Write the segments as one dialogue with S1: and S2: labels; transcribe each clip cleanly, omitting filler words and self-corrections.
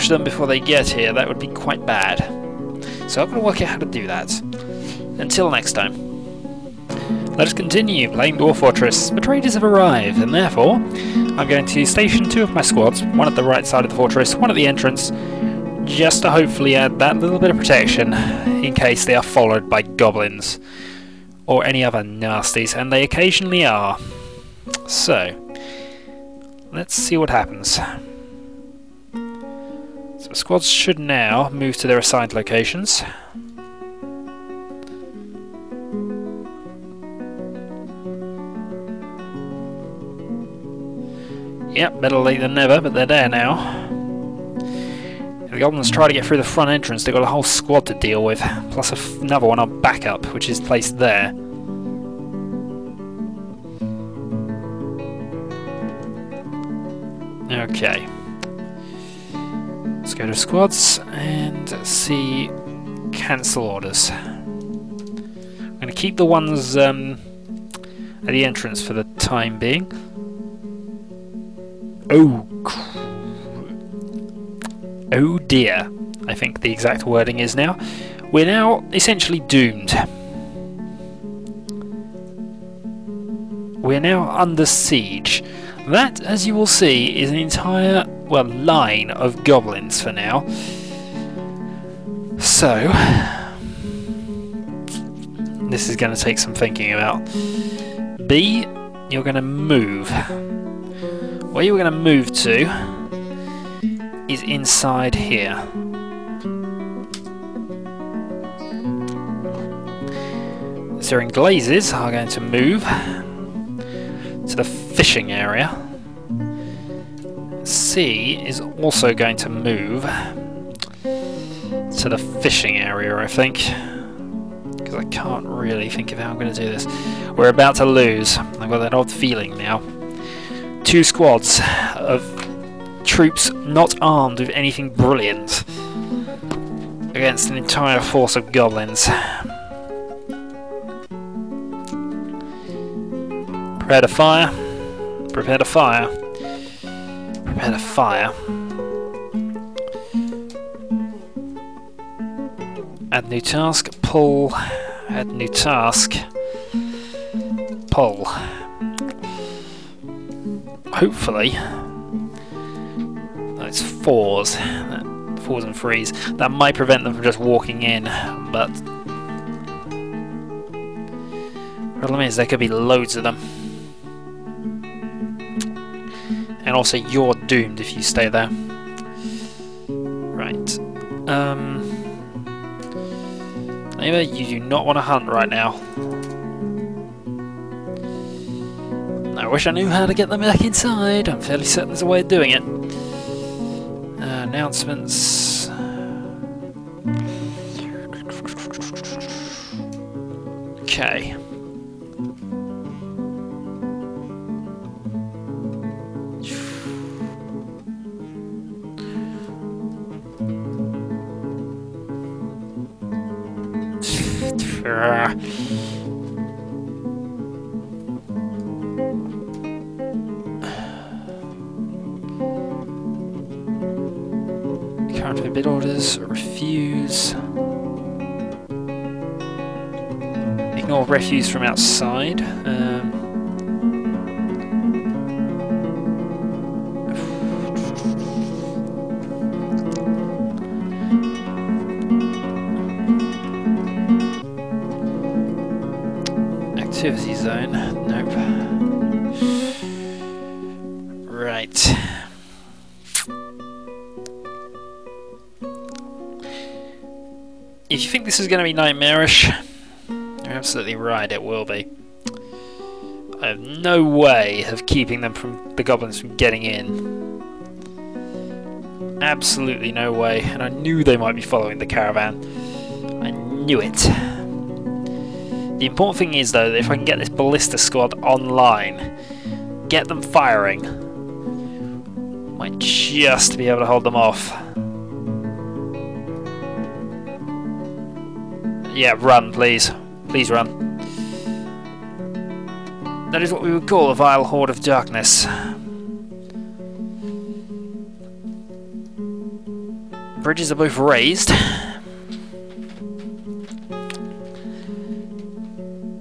S1: them before they get here, that would be quite bad. So I'm going to work out how to do that. Until next time. Let us continue playing Dwarf Fortress. The traders have arrived, and therefore I'm going to station 2 of my squads, one at the right side of the fortress, one at the entrance, just to hopefully add that little bit of protection in case they are followed by goblins or any other nasties, and they occasionally are. So, let's see what happens. So the squads should now move to their assigned locations. Yep, better late than never, but they're there now. If the goblins try to get through the front entrance, they've got a whole squad to deal with, plus another one on backup, which is placed there. Okay. Let's go to squads and see cancel orders. I'm going to keep the ones at the entrance for the time being. Oh dear, I think the exact wording is now. We're now essentially doomed. We're now under siege. That, as you will see, is an entire, well, line of goblins for now. So, this is going to take some thinking about. B, you're going to move. Where you're going to move to is inside here. Syrian glazes are going to move to the fishing area. C is also going to move to the fishing area, I think, because I can't really think of how I'm going to do this. We're about to lose. I've got that odd feeling now. 2 squads of troops not armed with anything brilliant against an entire force of goblins. Prepare to fire. Prepare to fire. Prepare to fire. Add new task. Pull. Add new task. Pull. Hopefully. Oh, it's 4s. 4s and 3s. That might prevent them from just walking in, but problem is there could be loads of them. And also you're doomed if you stay there. Right. Neighbour, you do not want to hunt right now. I wish I knew how to get them back inside. I'm fairly certain there's a way of doing it. Announcements. Okay. Current bid orders, refuse. Ignore refuse from outside. Activity zone, nope. Right. If you think this is going to be nightmarish, you're absolutely right, it will be. I have no way of keeping them from the goblins from getting in. Absolutely no way, and I knew they might be following the caravan. I knew it. The important thing is, though, that if I can get this ballista squad online, get them firing, might just be able to hold them off. Yeah, run, please. Please run. That is what we would call a vile horde of darkness. Bridges are both raised.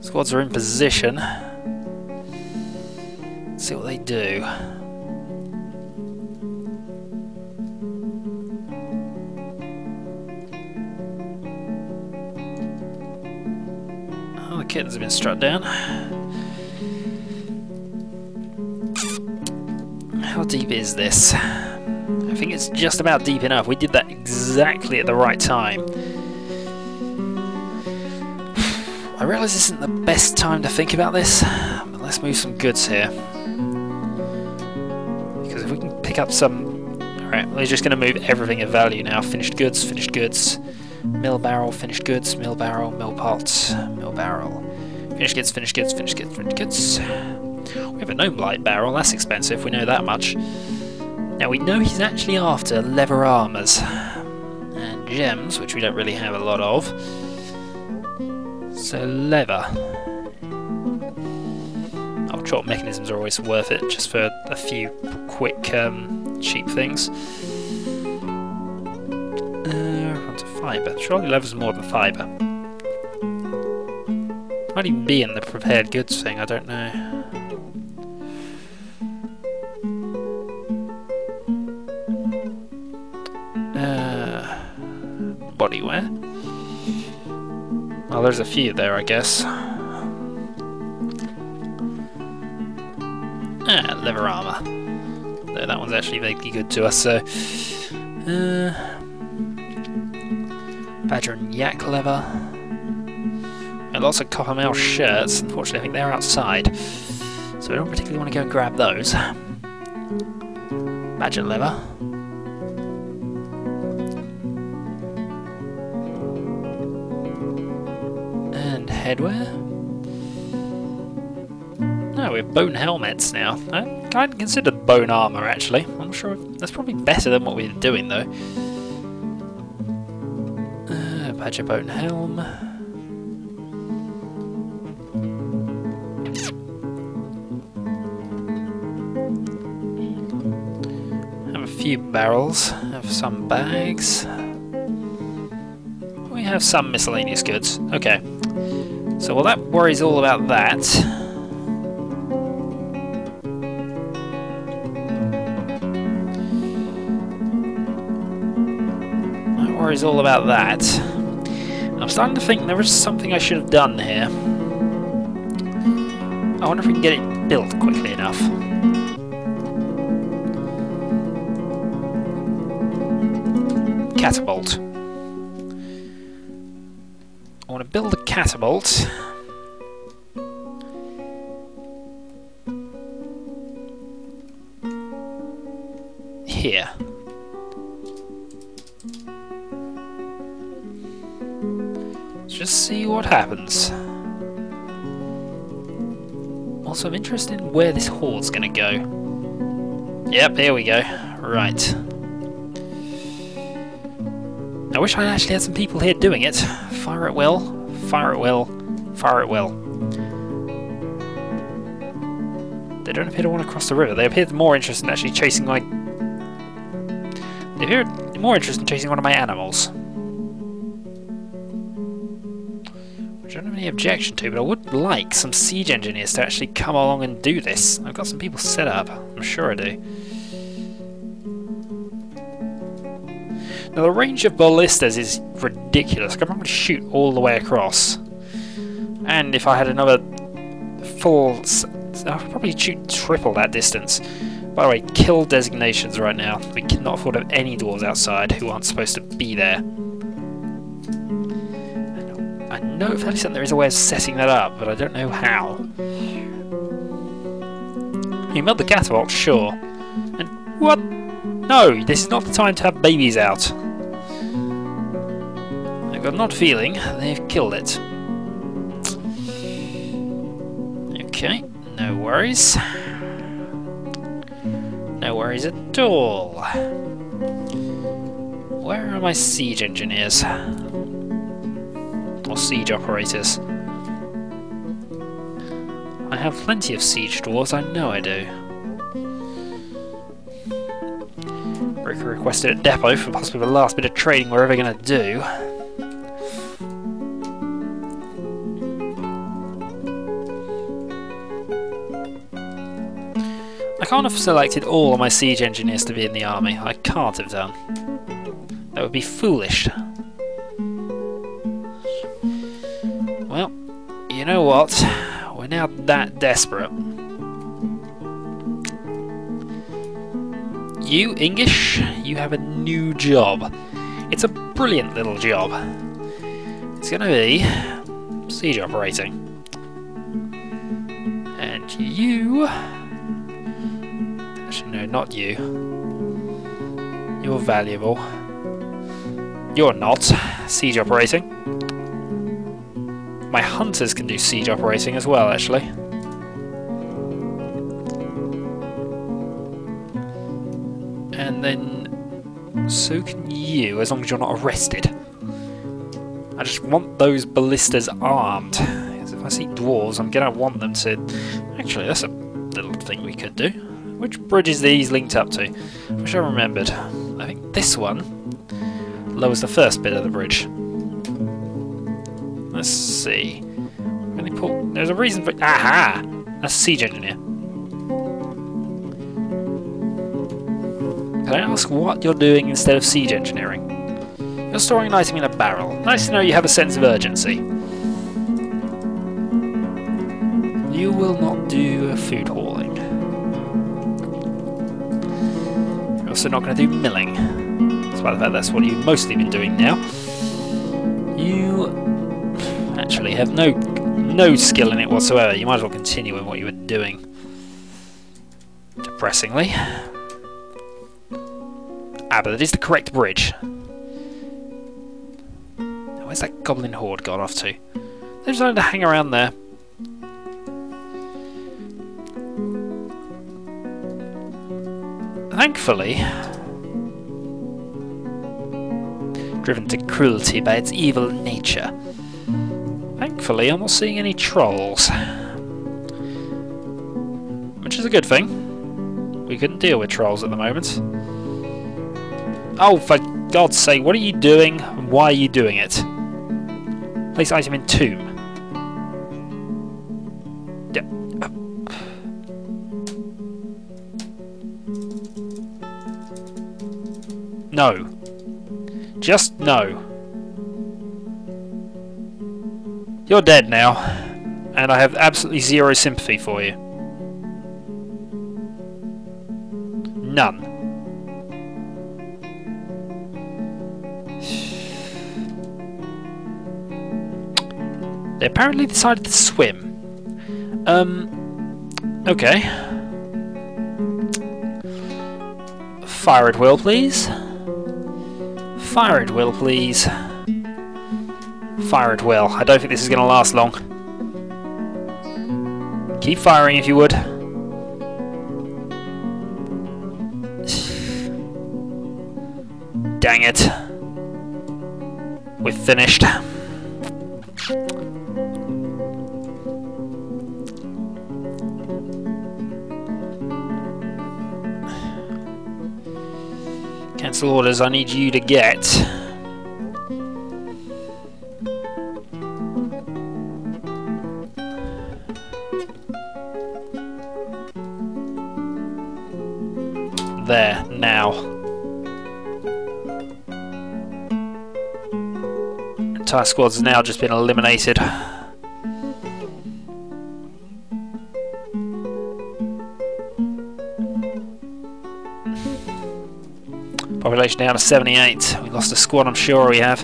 S1: Squads are in position. Let's see what they do. Oh, the kittens have been struck down. How deep is this? I think it's just about deep enough. We did that exactly at the right time. I realise this isn't the best time to think about this, but let's move some goods here. Because if we can pick up some... Alright, we're just going to move everything of value now. Finished goods, mill barrel, finished goods, mill barrel, mill pot, mill barrel. Finished goods, finished goods, finished goods, finished goods. We have a gnome blight barrel, that's expensive, we know that much. Now we know he's actually after leather armours and gems, which we don't really have a lot of. So leather. Oh, chop mechanisms are always worth it, just for a few quick, cheap things. Onto fibre. Surely leather's more than fibre. Might even be in the prepared goods thing, I don't know. Bodywear. Well, there's a few there, I guess. Leather armour. No, that one's actually vaguely good to us, so... Badger and yak leather. And lots of copper mail shirts. Unfortunately, I think they're outside. So I don't particularly want to go and grab those. Badger leather. Headwear? No, we have bone helmets now. I kind of considered bone armour actually. I'm not sure if that's probably better than what we were doing though. Badger bone helm. Have a few barrels, have some bags. We have some miscellaneous goods. Okay. So, well, that worries all about that. That worries all about that. I'm starting to think there is something I should have done here. I wonder if we can get it built quickly enough. Catapult. I want to build a catapult. Here. Let's just see what happens. Also, I'm interested in where this horde's going to go. Yep, here we go. Right. I wish I actually had some people here doing it. Fire at will, fire at will, fire at will. They don't appear to want to cross the river. They appear more interested in actually chasing my... They appear more interested in chasing one of my animals. Which I don't have any objection to, but I would like some siege engineers to actually come along and do this. I've got some people set up, I'm sure I do. Now the range of ballistas is ridiculous. I can probably shoot all the way across. And if I had another full... I could probably shoot triple that distance. By the way, kill designations right now. We cannot afford to have any dwarves outside who aren't supposed to be there. I know fairly certain there is a way of setting that up, but I don't know how. You build the catapult, sure. And what? No, this is not the time to have babies out. I've got an odd feeling they've killed it. Okay, no worries. No worries at all. Where are my siege engineers? Or siege operators? I have plenty of siege dwarves, I know I do. requested at depot for possibly the last bit of trading we're ever going to do. I can't have selected all of my siege engineers to be in the army. I can't have done. That would be foolish. Well, you know what? We're now that desperate. You, English, you have a new job. It's a brilliant little job. It's going to be siege operating. And you... Actually, no, not you. You're valuable. You're not. Siege operating. My hunters can do siege operating as well, actually. And then so can you, as long as you're not arrested. I just want those ballistas armed. Because if I see dwarves, I'm going to want them to... Actually, that's a little thing we could do. Which bridge is these linked up to? I wish I remembered. I think this one lowers the first bit of the bridge. Let's see. There's a reason for... Aha! That's a siege engineer. Can I ask what you're doing instead of siege engineering? You're storing an item in a barrel. Nice to know you have a sense of urgency. You will not do food hauling. You're also not going to do milling. Despite the fact that's what you've mostly been doing now. You actually have no skill in it whatsoever. You might as well continue in what you were doing. Depressingly. Ah, but it is the correct bridge. Where's that goblin horde gone off to? They decided to hang around there. Thankfully, driven to cruelty by its evil nature, thankfully I'm not seeing any trolls. Which is a good thing. We couldn't deal with trolls at the moment. Oh, for God's sake, what are you doing and why are you doing it? Place item in tomb. Yeah. No. Just no. You're dead now, and I have absolutely zero sympathy for you. None. They apparently decided to swim. Okay. Fire at will, please. Fire at will, please. Fire at will. I don't think this is going to last long. Keep firing if you would. Dang it. We've finished. Cancel orders, I need you to get. There, now. Entire squad's has now just been eliminated. Population down to 78. We lost a squad, I'm sure we have.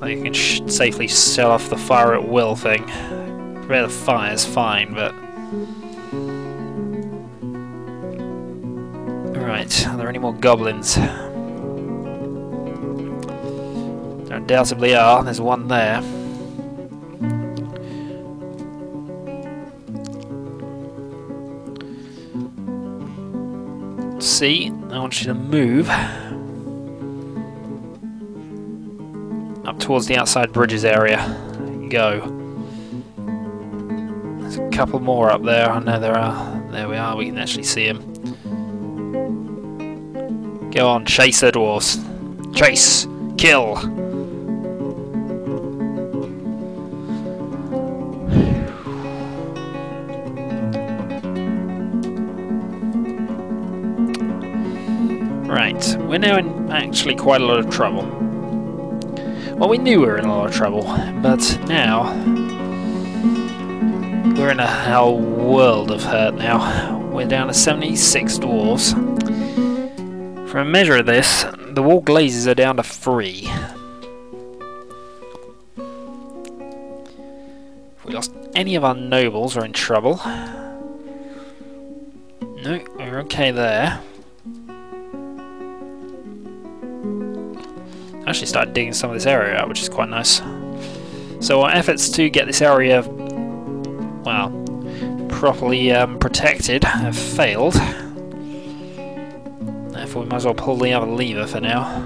S1: You can safely shut off the fire at will thing. Prepare the fire's fine, but... Right, are there any more goblins? There undoubtedly are, there's one there. See? I want you to move up towards the outside bridges area. Go. There's a couple more up there. I know there are. There we are. We can actually see them. Go on, chase the dwarves. Chase! Kill! Right, we're now in actually quite a lot of trouble. Well, we knew we were in a lot of trouble, but now we're in a whole world of hurt now. We're down to 76 dwarves. For a measure of this, the wall glazes are down to 3. If we lost any of our nobles, we're in trouble. No, we're okay there. I actually started digging some of this area out, which is quite nice. So our efforts to get this area, well, properly protected have failed. Therefore we might as well pull the other lever for now.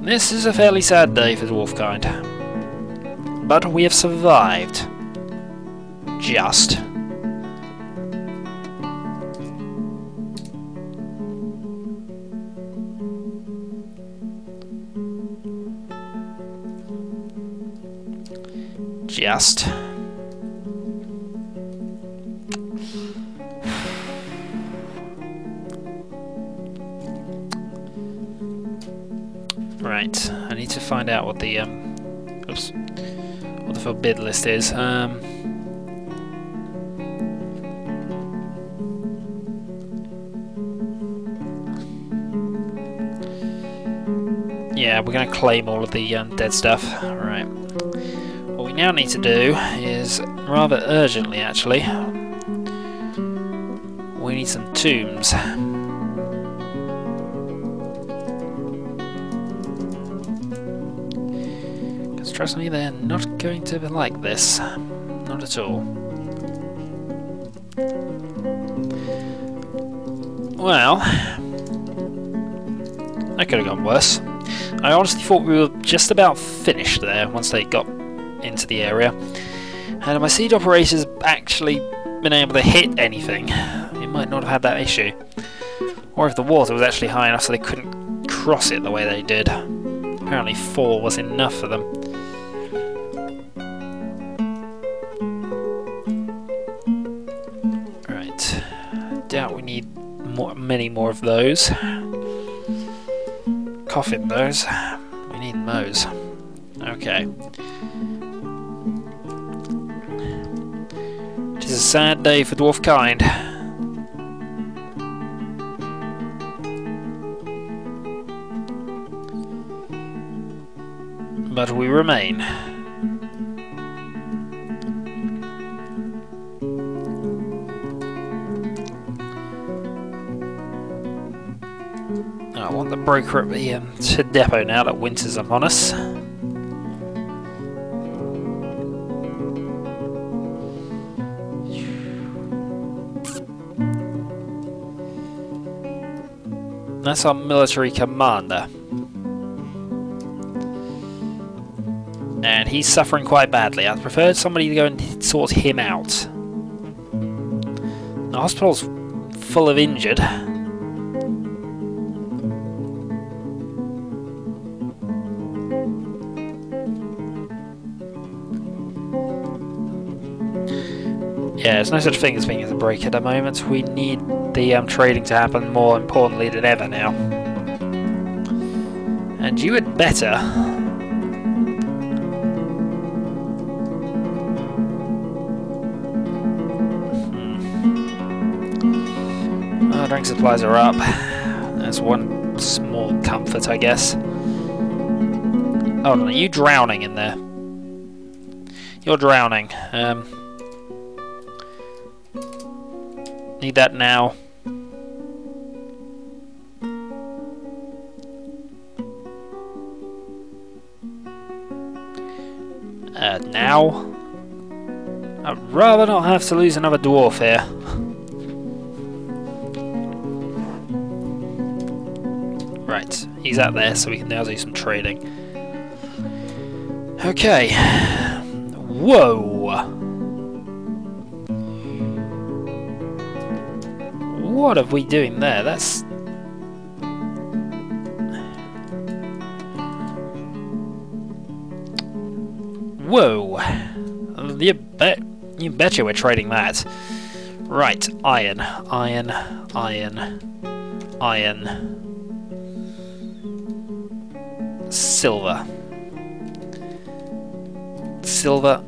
S1: This is a fairly sad day for Dwarfkind. But we have survived. Just. Just. Right, I need to find out what the oops, what the forbid list is. Yeah, we're going to claim all of the dead stuff. Right. What we now need to do is, rather urgently actually, we need some tombs. Because trust me, they're not going to be like this. Not at all. Well, that could have gone worse. I honestly thought we were just about finished there once they got into the area. Had my siege operators actually been able to hit anything, we might not have had that issue. Or if the water was actually high enough so they couldn't cross it the way they did. Apparently 4 was enough for them. Right. Doubt we need many more of those. Coffin those. We need those. Okay. It is a sad day for Dwarfkind. But we remain. I want the broker at the depot now that winter's upon us. That's our military commander. And he's suffering quite badly. I'd prefer somebody to go and sort him out. The hospital's full of injured. Yeah, there's no such thing as being as a break at the moment. We need the trading to happen more importantly than ever now. And you had better. Our drink supplies are up. That's one small comfort, I guess. Oh, no, are you drowning in there? You're drowning. Need that now. Now? I'd rather not have to lose another dwarf here. Right, he's out there, so we can now do some trading. Okay. Whoa! What are we doing there? That's... Whoa! You betcha we're trading that. Right, iron, iron, iron, iron. Silver. Silver.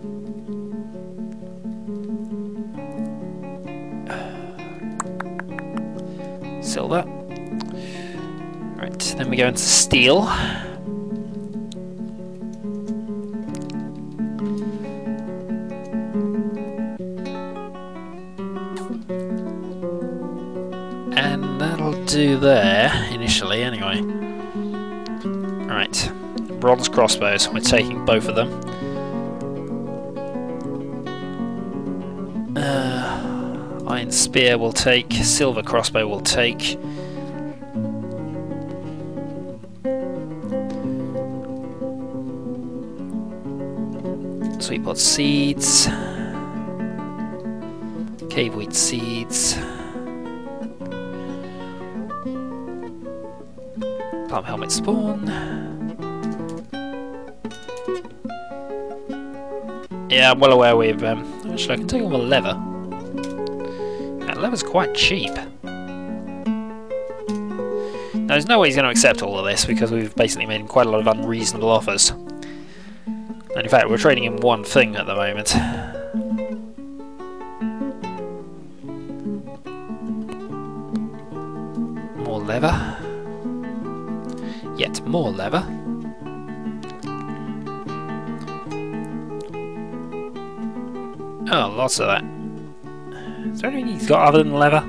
S1: Silver. Right, then we go into steel. And that'll do there, initially, anyway. Right, bronze crossbows, we're taking both of them. Iron spear we'll take, silver crossbow we'll take. Sweet pot seeds. Cave wheat seeds. Plum helmet spawn. Yeah, I'm well aware we've... actually, I can take all the leather. That leather's quite cheap. Now, there's no way he's going to accept all of this, because we've basically made him quite a lot of unreasonable offers. And in fact, we're trading him one thing at the moment. More leather. Yet more leather. Oh, lots of that. Is there anything he's got other than leather?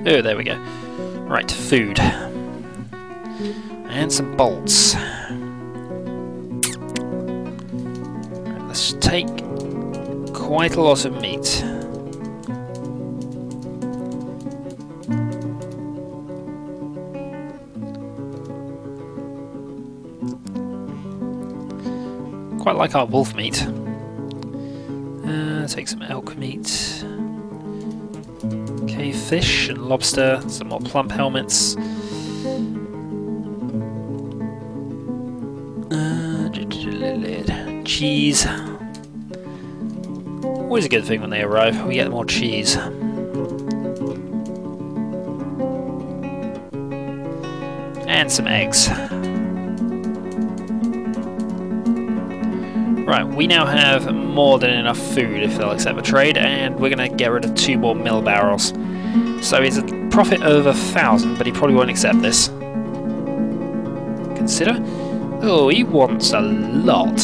S1: Oh, there we go. Right, food. And some bolts. Right, let's take quite a lot of meat. Quite like our wolf meat. Take some elk meat. Okay, fish and lobster, some more plump helmets. Cheese. Always a good thing when they arrive, we get more cheese. And some eggs. Right, we now have more than enough food if they'll accept the trade, and we're going to get rid of 2 more mill barrels. So it's a profit of 1,000, but he probably won't accept this. Consider. Oh, he wants a lot.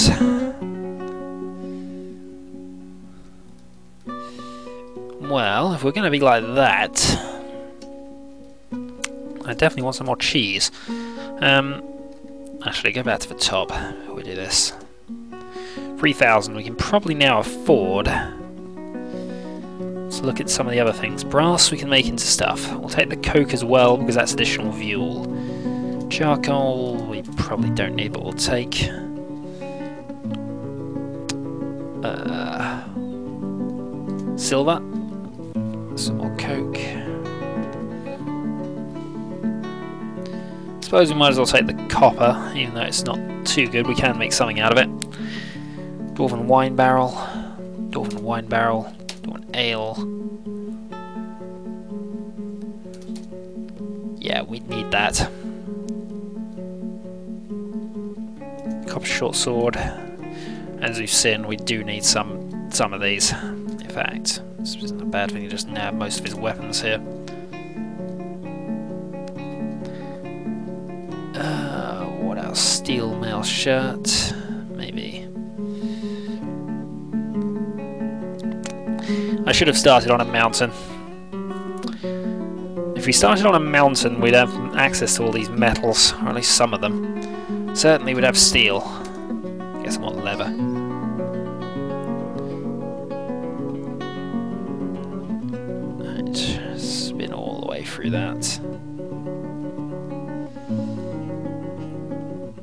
S1: Well, if we're going to be like that, I definitely want some more cheese. Actually, go back to the top. We do this. 3,000 we can probably now afford. Let's look at some of the other things. Brass we can make into stuff. We'll take the coke as well because that's additional fuel. Charcoal we probably don't need, but we'll take. Silver. Some more coke. Suppose we might as well take the copper, even though it's not too good. We can make something out of it. Dwarven wine barrel, Dwarven wine barrel, Dwarven ale. Yeah, we need that. Copper short sword. As we've seen, we do need some of these. In fact, it's not a bad thing to just nab most of his weapons here. What else? Steel mail shirt, maybe. I should have started on a mountain. If we started on a mountain, we'd have access to all these metals, or at least some of them. Certainly we'd have steel. Get some more leather. through that.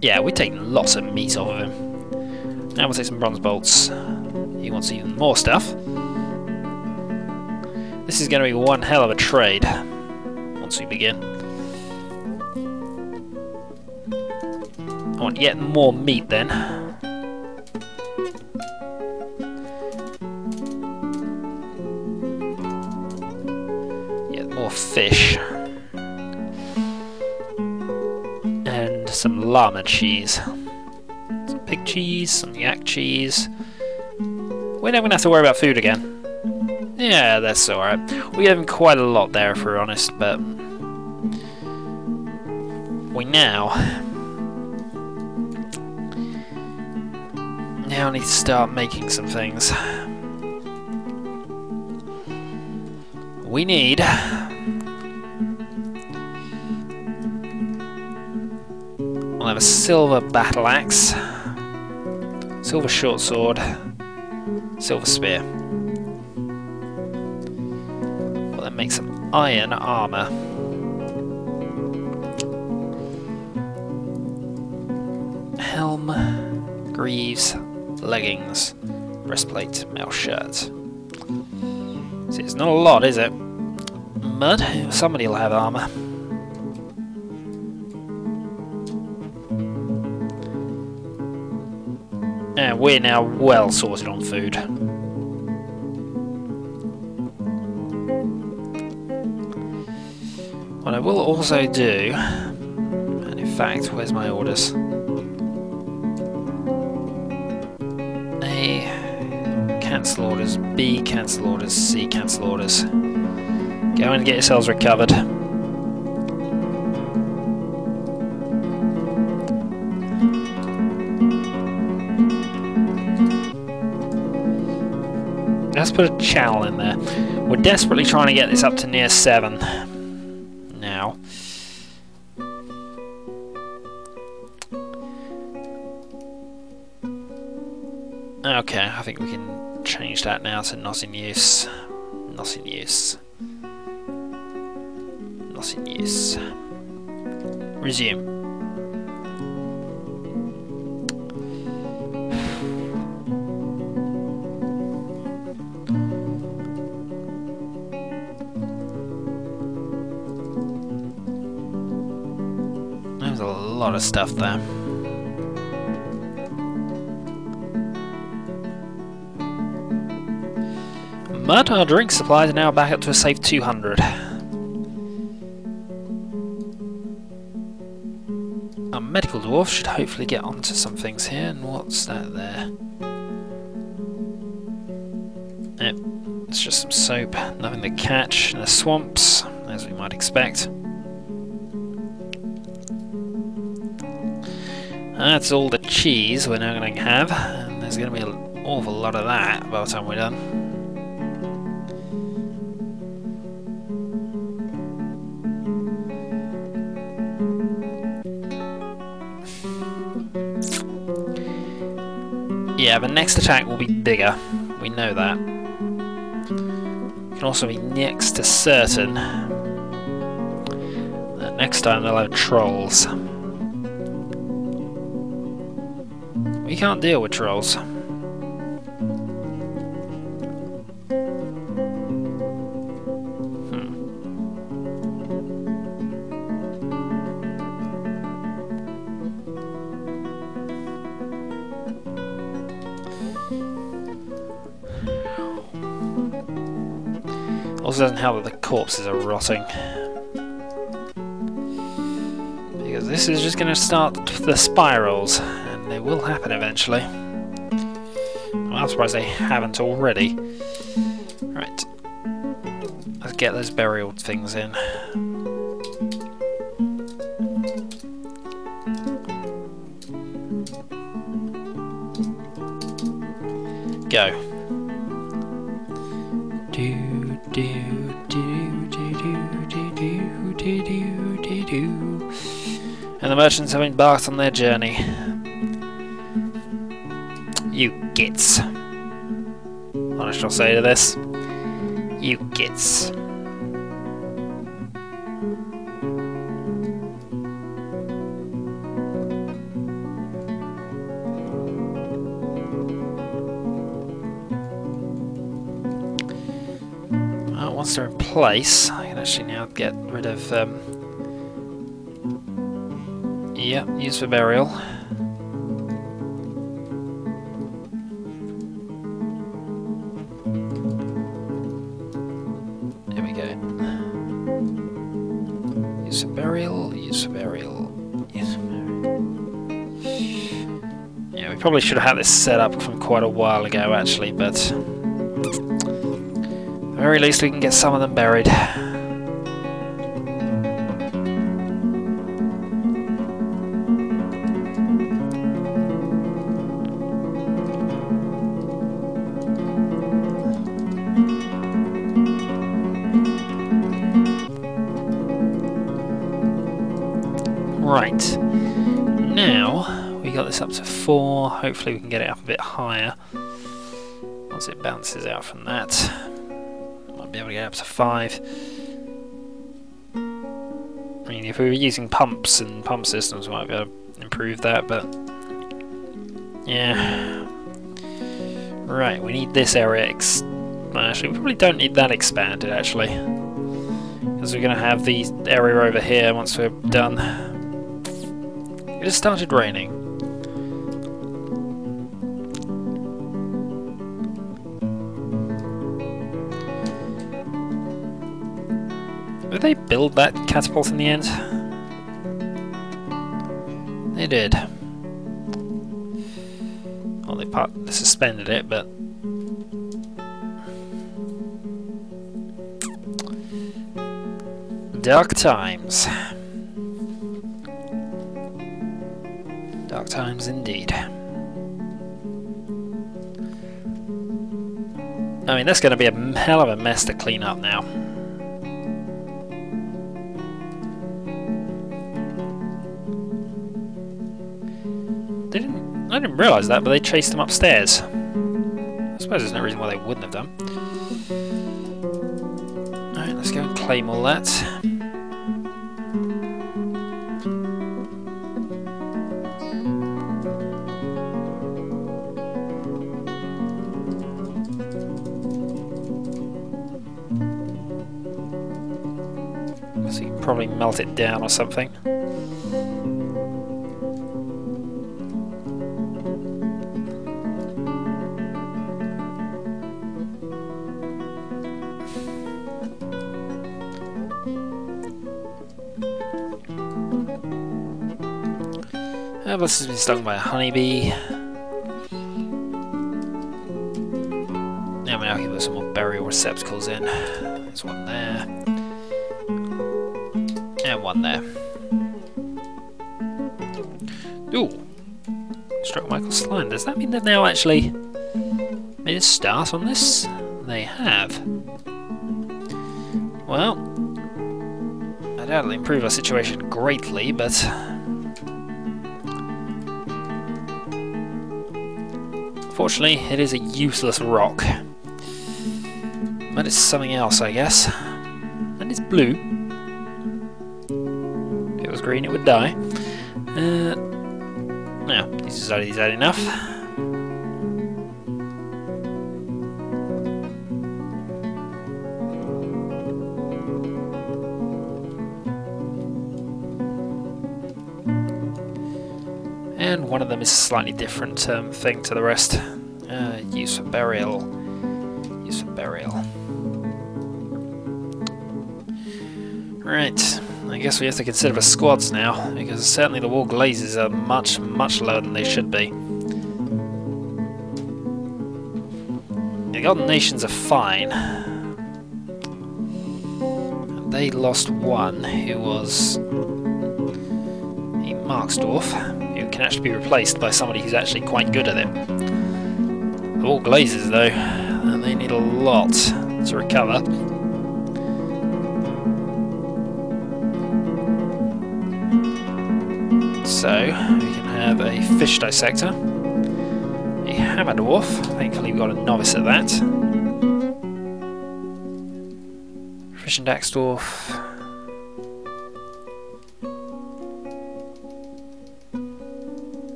S1: Yeah, we're taking lots of meat off of him. Now we'll take some bronze bolts. He wants even more stuff. This is going to be one hell of a trade once we begin. I want yet more meat then. Yet more fish. And some llama cheese. Some pig cheese, some yak cheese. We're never going to have to worry about food again. Yeah, that's alright. We have quite a lot there if we're honest, but we now need to start making some things. We need I'll have a silver battle axe, silver short sword, silver spear. Well, that makes some iron armor. Helm, greaves, leggings, breastplate, mail shirt. See, it's not a lot, is it? Mud? Somebody will have armor. And we're now well sorted on food. What I will also do, and in fact, where's my orders? A, cancel orders, B, cancel orders, C, cancel orders. Go and get yourselves recovered. Let's put a channel in there. We're desperately trying to get this up to near 7 now. Okay, I think we can change that now to not in use. Not in use. Not in use. Resume. There's a lot of stuff there. Mud, our drink supplies are now back up to a safe 200. Our medical dwarf should hopefully get onto some things here. And what's that there? Yep, it's just some soap. Nothing to catch in the swamps, as we might expect. That's all the cheese we're now going to have, and there's going to be an awful lot of that by the time we're done. Yeah, the next attack will be bigger, we know that. We can also be next to certain that next time they'll have trolls. We can't deal with trolls. Also doesn't help that the corpses are rotting. Because this is just going to start the spirals. They will happen eventually. I'm surprised they haven't already. Right. Let's get those burial things in. Go. And the merchants have embarked on their journey. You gits. What I shall say to this? You gits. once they're in place, I can actually now get rid of... yeah, use for burial. There we go. Use for burial, use for burial, use for burial. Yeah, we probably should have had this set up from quite a while ago actually, but... at the very least we can get some of them buried. Right, now we got this up to 4, hopefully we can get it up a bit higher once it bounces out from that. Might be able to get up to 5. I mean, if we were using pumps and pump systems we might be able to improve that, but yeah. Right, we need this area actually we probably don't need that expanded actually, because we're going to have the area over here once we're done. It just started raining. Did they build that catapult in the end? They did. Well, they suspended it, but... dark times. Dark times indeed. I mean, that's going to be a hell of a mess to clean up now. I didn't realise that, but they chased him upstairs. I suppose there's no reason why they wouldn't have done. Alright, let's go and claim all that. So you can probably melt it down or something. This has been stung by a honeybee. Now I'll give us some more burial receptacles in. There's one there. And one there. Ooh! Struck Michael's line. Does that mean they've now actually made a start on this? They have. Well, I doubt it'll improve our situation greatly, but... unfortunately, it is a useless rock. But it's something else, I guess. And it's blue. If it was green, it would die. Now, is that enough? And one of them is a slightly different thing to the rest. Use for burial. Use for burial. Right, I guess we have to consider the squads now, because certainly the wall glazes are much, much lower than they should be. The Golden Nations are fine. And they lost one, who was a Marksdorf, who can actually be replaced by somebody who's actually quite good at it. The wall glazes though, and they need a lot to recover. So, we can have a fish dissector, a hammer dwarf, thankfully we've got a novice at that, fish and axe dwarf,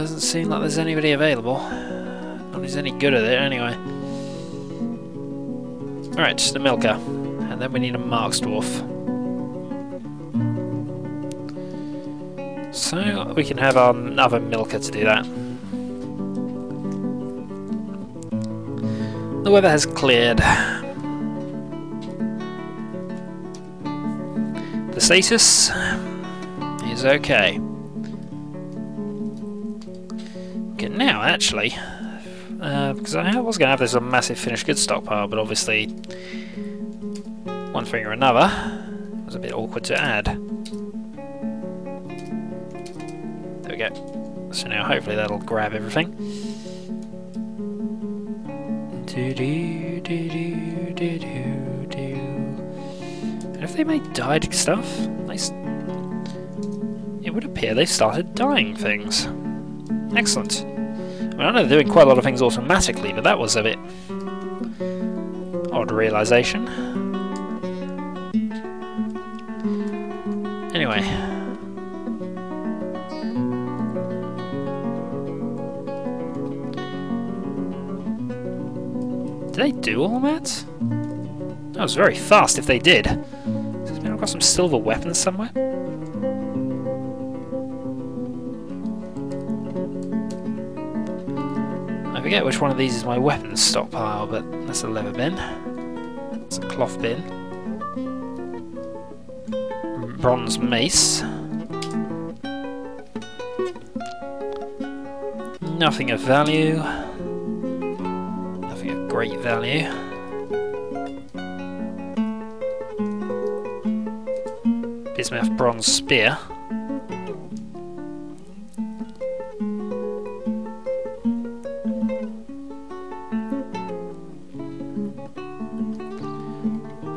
S1: Doesn't seem like there's anybody available. Not who's any good at it anyway. Alright, just a milker. And then we need a Marks Dwarf. So we can have another milker to do that. The weather has cleared. The status is okay. Okay, now actually, because I was going to have this a massive finished goods stockpile, but obviously one thing or another it was a bit awkward to add. There we go. So now hopefully that'll grab everything. Have they made dyed stuff? It would appear they've started dyeing things. Excellent. I mean, I know they're doing quite a lot of things automatically, but that was a bit odd realization. Anyway. Did they do all that? That was very fast if they did. I've got some silver weapons somewhere. I forget which one of these is my weapons stockpile, but that's a leather bin. That's a cloth bin. Bronze mace. Nothing of value. Nothing of great value. Bismuth bronze spear.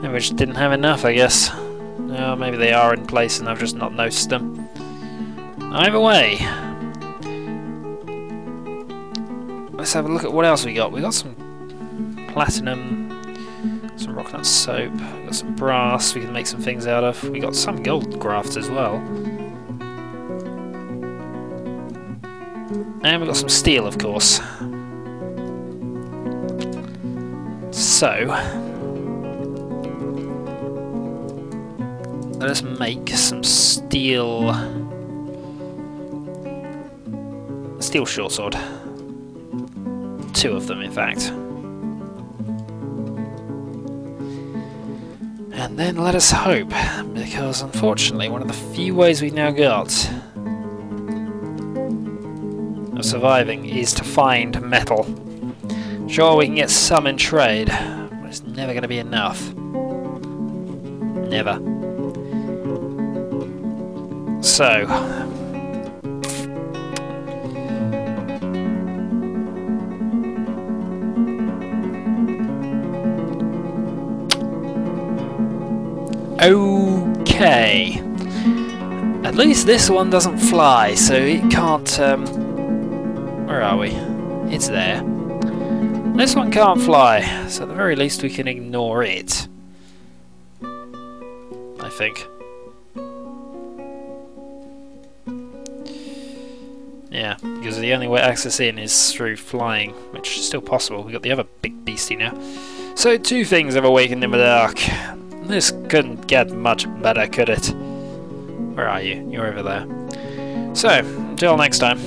S1: And we just didn't have enough, I guess. Oh, maybe they are in place and I've just not noticed them. Either way, let's have a look at what else we got. We got some platinum. Some rock nut soap, we got some brass we can make some things out of. We got some gold graft as well. And we got some steel, of course. So let us make some steel short sword. 2 of them, in fact. And then let us hope, because unfortunately one of the few ways we've now got of surviving is to find metal. Sure, we can get some in trade, but it's never going to be enough. Never. So, okay. At least this one doesn't fly, so it can't. Where are we? It's there. This one can't fly, so at the very least we can ignore it. I think. Yeah, because the only way access in is through flying, which is still possible. We've got the other big beastie now. So 2 things have awakened in the dark. This couldn't get much better, could it? Where are you? You're over there. So, until next time.